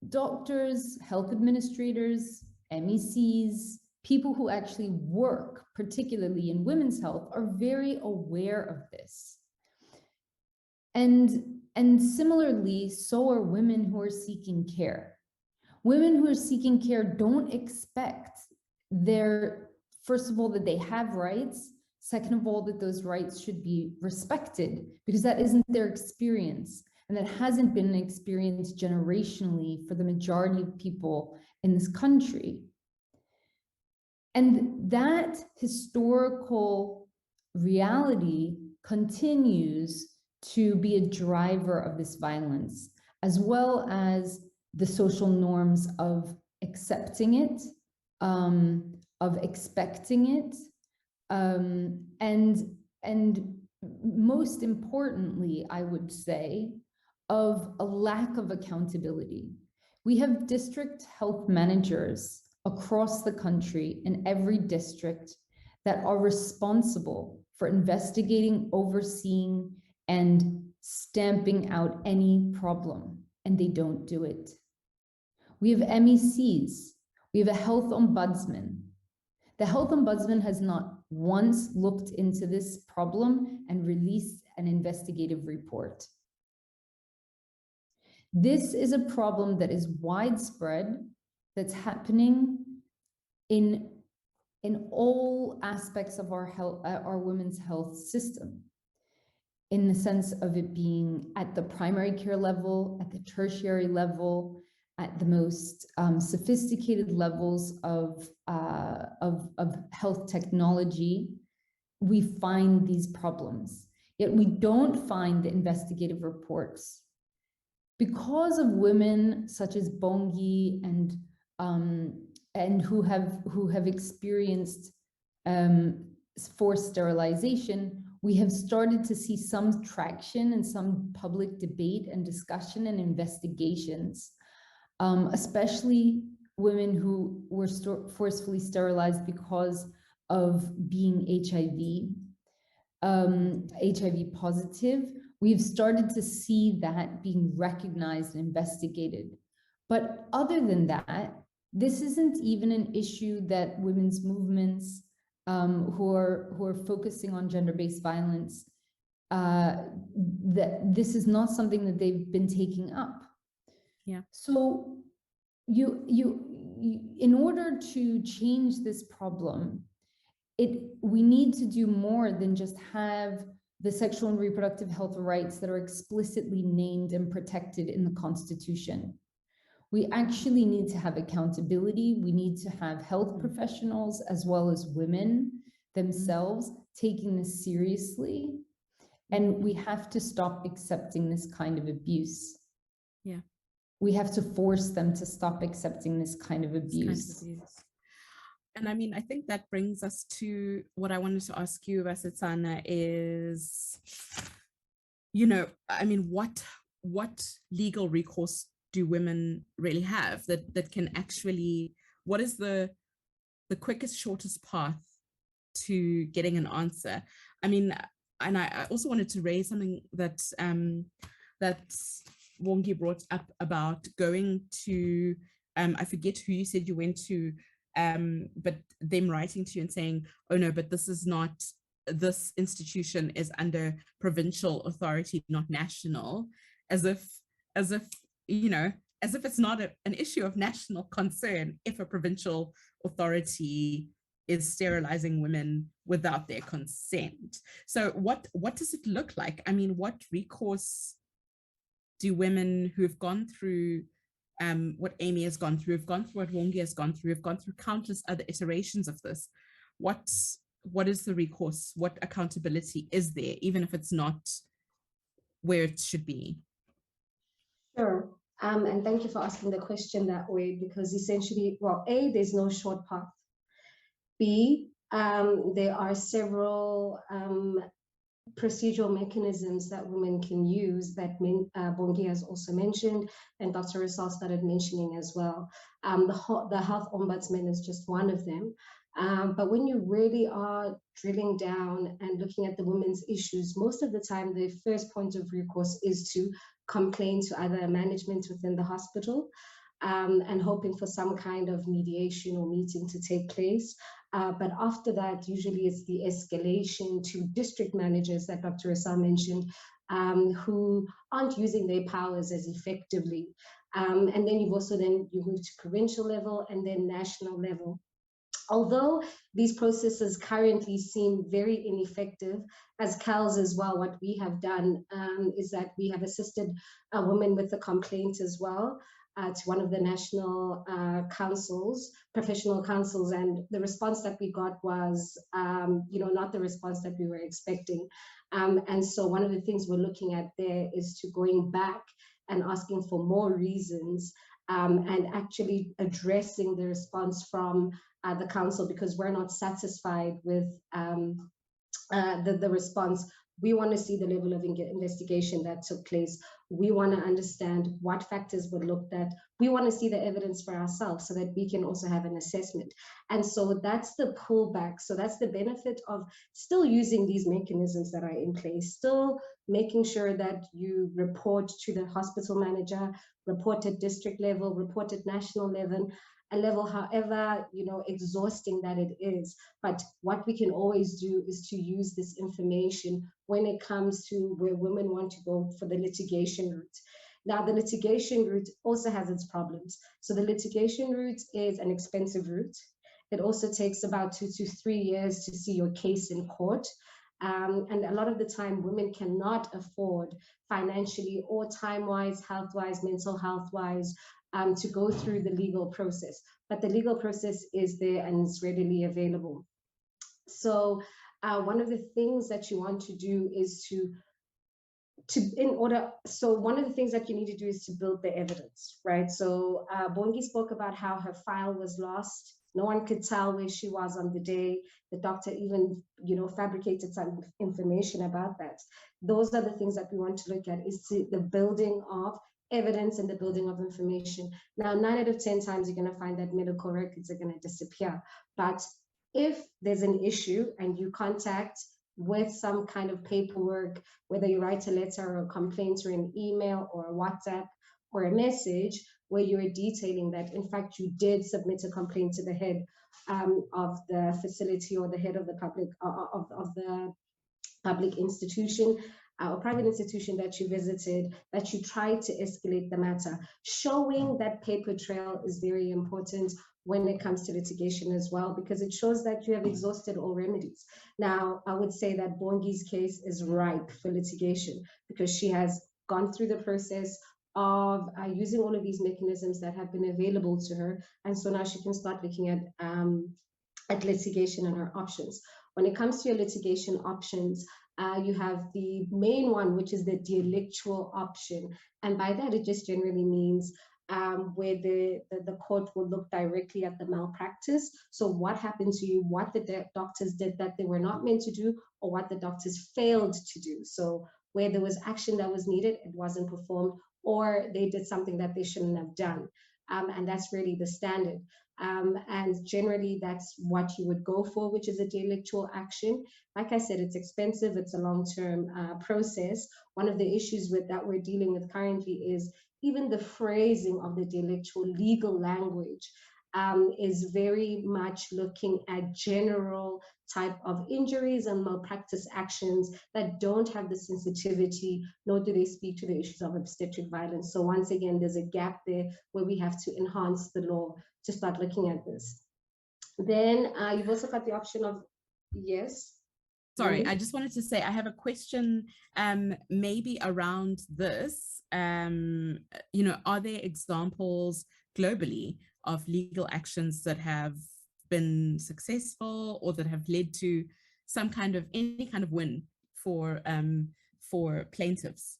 Speaker 4: doctors, health administrators, MECs, people who actually work, particularly in women's health, are very aware of this. And similarly, so are women who are seeking care. Women who are seeking care don't expect first of all, that they have rights. Second of all, that those rights should be respected, because that isn't their experience. And that hasn't been an experience generationally for the majority of people in this country. And that historical reality continues to be a driver of this violence, as well as the social norms of accepting it, of expecting it, and most importantly, I would say, of a lack of accountability. We have district health managers across the country in every district that are responsible for investigating, overseeing, and stamping out any problem, and they don't do it. We have MECs, we have a health ombudsman. The health ombudsman has not once looked into this problem and released an investigative report. This is a problem that is widespread, that's happening in all aspects of our health, our women's health system, in the sense of it being at the primary care level, at the tertiary level, at the most sophisticated levels of health technology. We find these problems, yet we don't find the investigative reports. Because of women such as Bongi and who have experienced forced sterilization, we have started to see some traction and some public debate and discussion and investigations, especially women who were forcefully sterilized because of being HIV positive. We've started to see that being recognized and investigated. But other than that, this isn't even an issue that women's movements who are focusing on gender-based violence, that this is not something that they've been taking up.
Speaker 1: Yeah.
Speaker 4: So you in order to change this problem, we need to do more than just have the sexual and reproductive health rights that are explicitly named and protected in the Constitution. We actually need to have accountability. We need to have health professionals as well as women themselves taking this seriously. And we have to stop accepting this kind of abuse.
Speaker 1: Yeah.
Speaker 4: We have to force them to stop accepting this kind of abuse.
Speaker 1: And I mean, I think that brings us to what I wanted to ask you, Basetsana, is, you know, I mean, what legal recourse do women really have that can actually, what is the quickest, shortest path to getting an answer? I mean, and I also wanted to raise something that that Wongi brought up about going to, I forget who you said you went to, but them writing to you and saying, oh no, but this is not, this institution is under provincial authority, not national, as if, you know, as if it's not an issue of national concern if a provincial authority is sterilizing women without their consent. So what does it look like? I mean, what recourse do women who've gone through what Amy has gone through, have gone through what Wongi has gone through, have gone through countless other iterations of this, what is the recourse? What accountability is there, even if it's not where it should be?
Speaker 5: Sure. And thank you for asking the question that way, because essentially, well, A, there's no short path. B, there are several procedural mechanisms that women can use that Bongi has also mentioned, and Dr. Rissal started mentioning as well. The Health Ombudsman is just one of them. But when you really are drilling down and looking at the women's issues, most of the time, the first point of recourse is to complain to either management within the hospital, and hoping for some kind of mediation or meeting to take place. But after that, usually it's the escalation to district managers that Dr. Rissal mentioned, who aren't using their powers as effectively. And then you move to provincial level and then national level. Although these processes currently seem very ineffective, as CALS as well, what we have done is that we have assisted a woman with a complaint as well to one of the national councils, professional councils, and the response that we got was, not the response that we were expecting. And so one of the things we're looking at there is to going back and asking for more reasons and actually addressing the response from the council, because we're not satisfied with the response. We want to see the level of investigation that took place. We want to understand what factors were looked at. We want to see the evidence for ourselves so that we can also have an assessment. And so that's the pullback. So that's the benefit of still using these mechanisms that are in place, still making sure that you report to the hospital manager, report at district level, report at national level, however, exhausting that it is. But what we can always do is to use this information when it comes to where women want to go for the litigation route. Now, the litigation route also has its problems. So the litigation route is an expensive route. It also takes about 2 to 3 years to see your case in court. And a lot of the time, women cannot afford financially or time-wise, health-wise, mental health-wise, to go through the legal process. But the legal process is there and it's readily available. So one of the things that you want to do is one of the things that you need to do is to build the evidence, right? So Bongi spoke about how her file was lost No one could tell where she was on the day. The doctor even, fabricated some information about that. Those are the things that we want to look at, is the building of evidence and the building of information. Now, 9 out of 10 times, you're going to find that medical records are going to disappear. But if there's an issue and you contact with some kind of paperwork, whether you write a letter or a complaint or an email or a WhatsApp or a message where you're detailing that, in fact, you did submit a complaint to the head of the facility or the head of the public institution or private institution that you visited, that you tried to escalate the matter. Showing that paper trail is very important when it comes to litigation as well, because it shows that you have exhausted all remedies. Now, I would say that Bongi's case is ripe for litigation because she has gone through the process of using all of these mechanisms that have been available to her. And so now she can start looking at litigation and her options. When it comes to your litigation options, you have the main one, which is the delictual option. And by that, it just generally means where the court will look directly at the malpractice. So what happened to you, what the doctors did that they were not meant to do, or what the doctors failed to do. So where there was action that was needed, it wasn't performed, or they did something that they shouldn't have done. And that's really the standard. And generally that's what you would go for, which is a delictual action. Like I said, it's expensive, it's a long-term process. One of the issues that we're dealing with currently is even the phrasing of the delictual legal language is very much looking at general type of injuries and malpractice actions that don't have the sensitivity, nor do they speak to the issues of obstetric violence. So once again, there's a gap there where we have to enhance the law to start looking at this. Then you've also got the option of, yes?
Speaker 1: Sorry, I just wanted to say I have a question maybe around this. Are there examples globally of legal actions that have been successful or that have led to any kind of win for plaintiffs?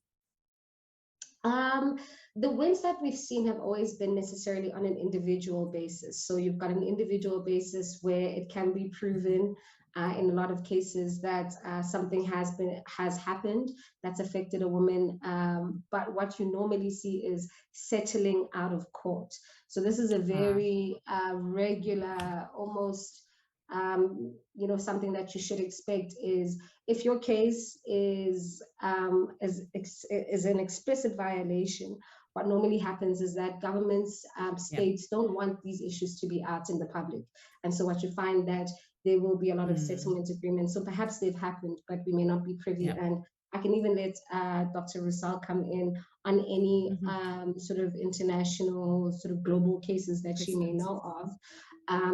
Speaker 5: The wins that we've seen have always been necessarily on an individual basis. So you've got an individual basis where it can be proven in a lot of cases that something has happened that's affected a woman, but what you normally see is settling out of court. So this is a very regular, almost something that you should expect is if your case is an explicit violation, what normally happens is that governments, states don't want these issues to be out in the public. And so what you find that there will be a lot of settlement agreements. So perhaps they've happened, but we may not be privy. And I can even let Dr. Roussel come in on any sort of international, sort of global cases that she may know of,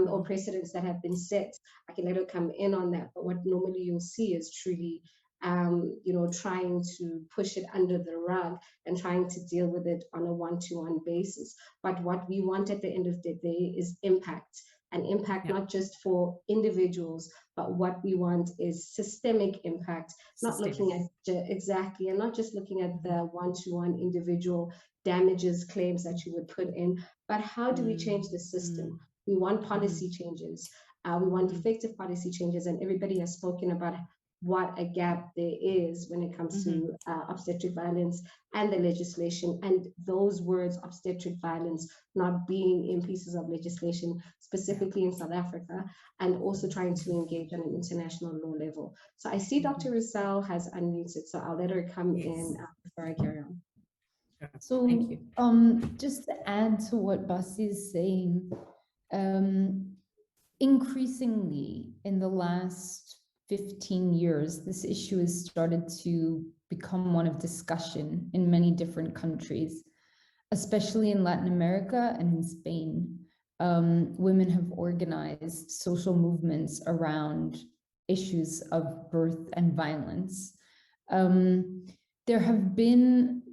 Speaker 5: or precedents that have been set. I can let her come in on that. But what normally you'll see is truly, trying to push it under the rug and trying to deal with it on a one-to-one basis. But what we want at the end of the day is impact. And impact not just for individuals, but what we want is systemic impact, not looking at exactly, and not just looking at the one-to-one individual damages claims that you would put in, but how do we change the system? We want policy changes. We want effective policy changes, and everybody has spoken about what a gap there is when it comes to obstetric violence and the legislation, and those words, obstetric violence, not being in pieces of legislation, specifically in South Africa, and also trying to engage on an international law level. So I see Dr. Roussel has unmuted, so I'll let her come in before I carry on.
Speaker 4: So just to add to what Basi is saying, increasingly in the last 15 years, this issue has started to become one of discussion in many different countries, especially in Latin America and in Spain. Women have organized social movements around issues of birth and violence. There have been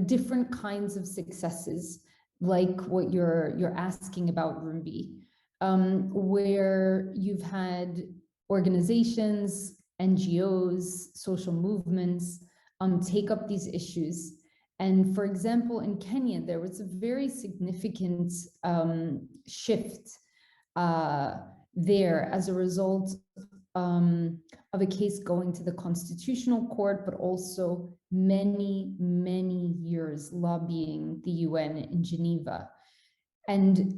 Speaker 4: different kinds of successes, like what you're asking about, Rumbi, where you've had organizations, NGOs, social movements take up these issues And for example, in Kenya, there was a very significant shift there as a result of a case going to the Constitutional Court, but also many, many years lobbying the UN in Geneva. And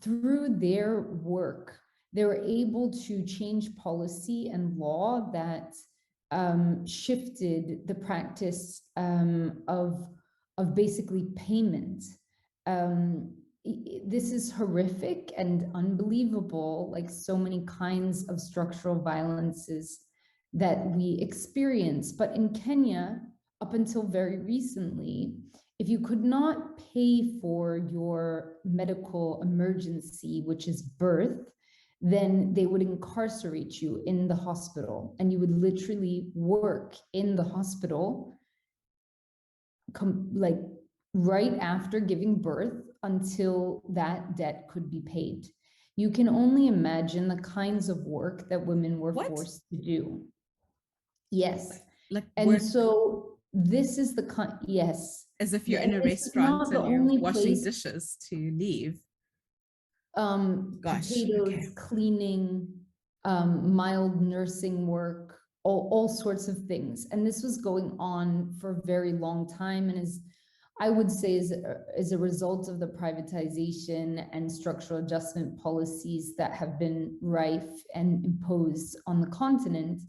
Speaker 4: through their work, they were able to change policy and law that shifted the practice of basically payment. This is horrific and unbelievable, like so many kinds of structural violences that we experience. But in Kenya, up until very recently, if you could not pay for your medical emergency, which is birth, then they would incarcerate you in the hospital, and you would literally work in the hospital like right after giving birth until that debt could be paid. You can only imagine the kinds of work that women were forced to do. Yes. And work. So this is the yes.
Speaker 1: As if you're in a restaurant and you're washing dishes to leave.
Speaker 4: Potatoes, cleaning, mild nursing work, all sorts of things. And this was going on for a very long time, and is, I would say, is a result of the privatization and structural adjustment policies that have been rife and imposed on the continent.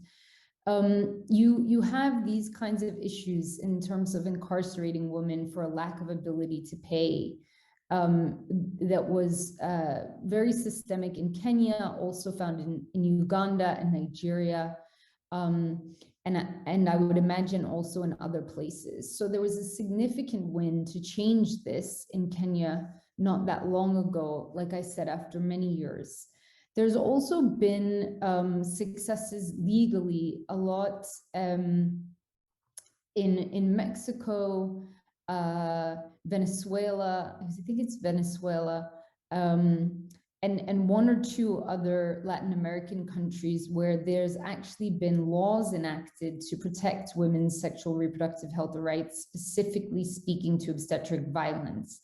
Speaker 4: You have these kinds of issues in terms of incarcerating women for a lack of ability to pay. That was very systemic in Kenya, also found in Uganda and Nigeria, and I would imagine also in other places. So there was a significant win to change this in Kenya not that long ago, like I said, after many years. There's also been successes legally, a lot in Mexico, Venezuela, I think it's Venezuela, and one or two other Latin American countries where there's actually been laws enacted to protect women's sexual reproductive health rights, specifically speaking to obstetric violence.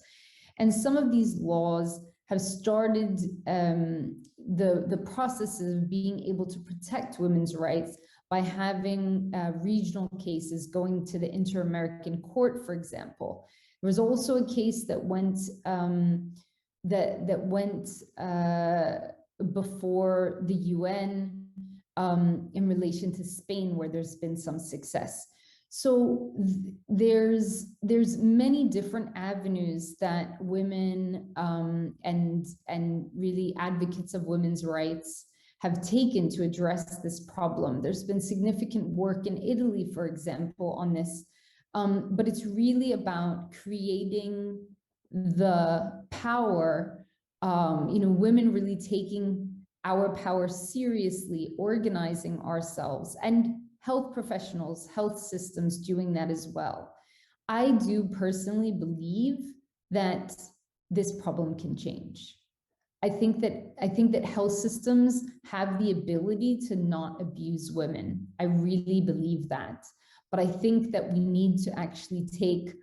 Speaker 4: And some of these laws have started the process of being able to protect women's rights by having regional cases going to the Inter-American Court, for example. There was also a case that went before the UN in relation to Spain, where there's been some success. So there's many different avenues that women and really advocates of women's rights have taken to address this problem. There's been significant work in Italy, for example, on this, but it's really about creating the power, women really taking our power seriously, organizing ourselves, and health professionals, health systems doing that as well. I do personally believe that this problem can change. I think that health systems have the ability to not abuse women. I really believe that. But I think that we need to actually take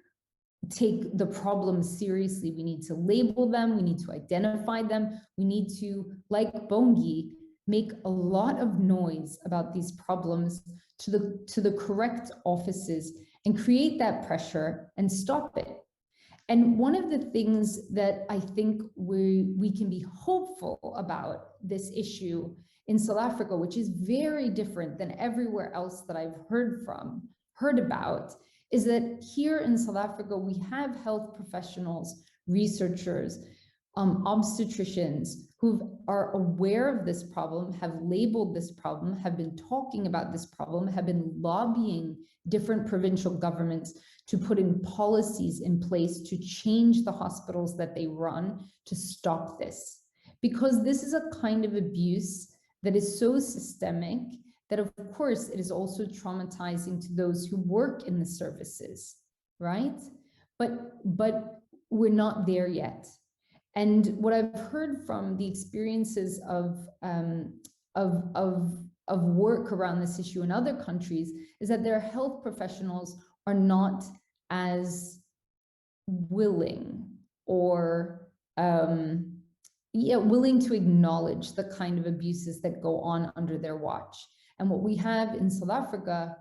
Speaker 4: the problem seriously. We need to label them, we need to identify them, we need to, like Bongi, make a lot of noise about these problems to the correct offices and create that pressure and stop it. And one of the things that I think we can be hopeful about this issue in South Africa, which is very different than everywhere else that I've heard about, is that here in South Africa, we have health professionals, researchers, obstetricians who are aware of this problem, have labeled this problem, have been talking about this problem, have been lobbying different provincial governments to put in policies in place to change the hospitals that they run to stop this. Because this is a kind of abuse that is so systemic that, of course, it is also traumatizing to those who work in the services, right? But we're not there yet. And what I've heard from the experiences of work around this issue in other countries is that their health professionals are not as willing or willing to acknowledge the kind of abuses that go on under their watch. And what we have in South Africa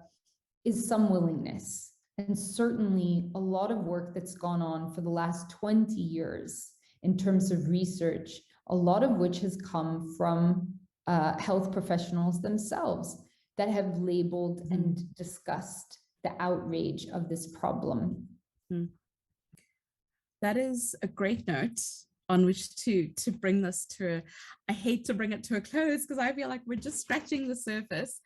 Speaker 4: is some willingness, and certainly a lot of work that's gone on for the last 20 years in terms of research, a lot of which has come from health professionals themselves that have labeled and discussed the outrage of this problem.
Speaker 1: That is a great note on which to bring this to I hate to bring it to a close because I feel like we're just scratching the surface,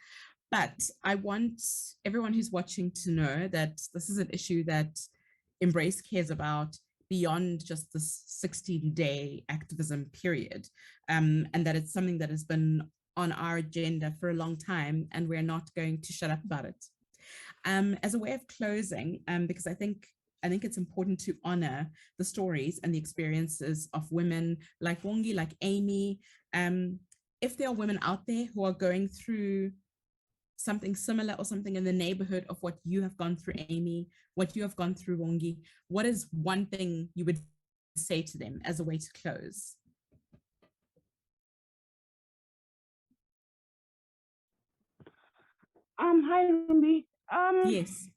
Speaker 1: but I want everyone who's watching to know that this is an issue that Embrace cares about beyond just this 16-day activism period, and that it's something that has been on our agenda for a long time, and we're not going to shut up about it. As a way of closing, because I think it's important to honor the stories and the experiences of women like Wongi, like Amy. If there are women out there who are going through something similar or something in the neighborhood of what you have gone through, Amy, what you have gone through, Wongi, what is one thing you would say to them as a way to close?
Speaker 3: Hi, Rumbi.
Speaker 1: Yes.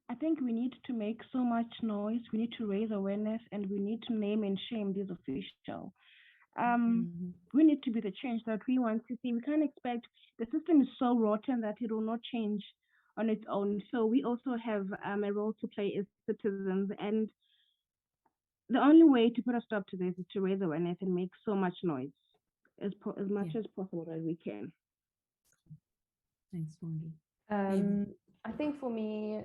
Speaker 3: I think we need to make so much noise. We need to raise awareness, and we need to name and shame these officials. We need to be the change that we want to see. We can't expect, the system is so rotten that it will not change on its own. So we also have a role to play as citizens, and the only way to put a stop to this is to raise awareness and make so much noise as much as possible that we can.
Speaker 1: Thanks, Wongi.
Speaker 2: I think for me,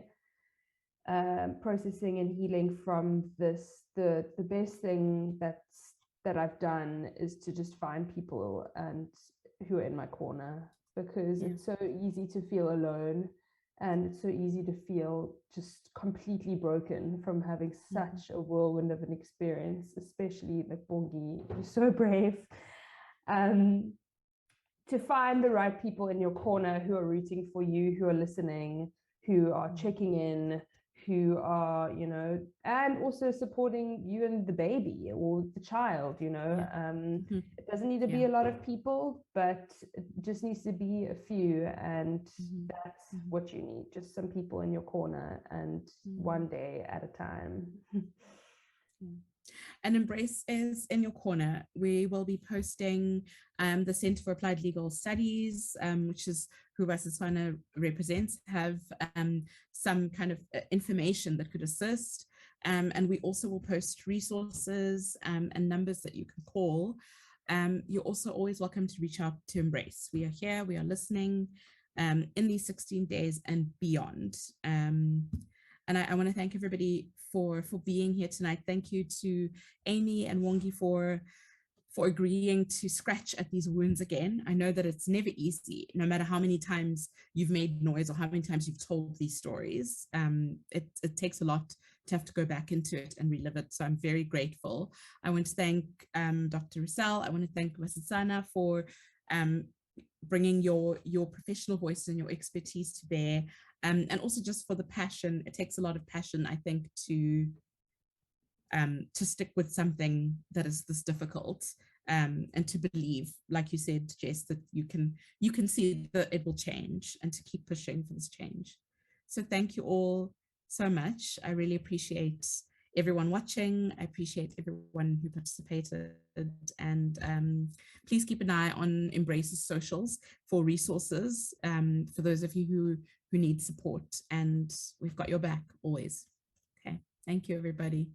Speaker 2: processing and healing from this, the best thing that I've done is to just find people and who are in my corner, because it's so easy to feel alone, and it's so easy to feel just completely broken from having such a whirlwind of an experience, especially like Bongi, you're so brave. To find the right people in your corner who are rooting for you, who are listening, who are checking in, who are, and also supporting you and the baby or the child, It doesn't need to be a lot of people, but it just needs to be a few, and that's what you need, just some people in your corner, and one day at a time.
Speaker 1: And Embrace is in your corner. We will be posting the Center for Applied Legal Studies, which is who Vasiswana represents, have some kind of information that could assist. And we also will post resources and numbers that you can call. You're also always welcome to reach out to Embrace. We are here, we are listening in these 16 days and beyond. And I want to thank everybody for being here tonight. Thank you to Amy and Wongi for agreeing to scratch at these wounds again. I know that it's never easy, no matter how many times you've made noise or how many times you've told these stories. It takes a lot to have to go back into it and relive it. So I'm very grateful. I want to thank Dr. Roussel. I want to thank Vasisana for bringing your professional voice and your expertise to bear. And also just for the passion. It takes a lot of passion, I think, to stick with something that is this difficult, and to believe, like you said, Jess, that you can see that it will change, and to keep pushing for this change. So thank you all so much. I really appreciate everyone watching. I appreciate everyone who participated, and please keep an eye on Embrace's socials for resources for those of you who need support, and we've got your back always. Okay, thank you, everybody.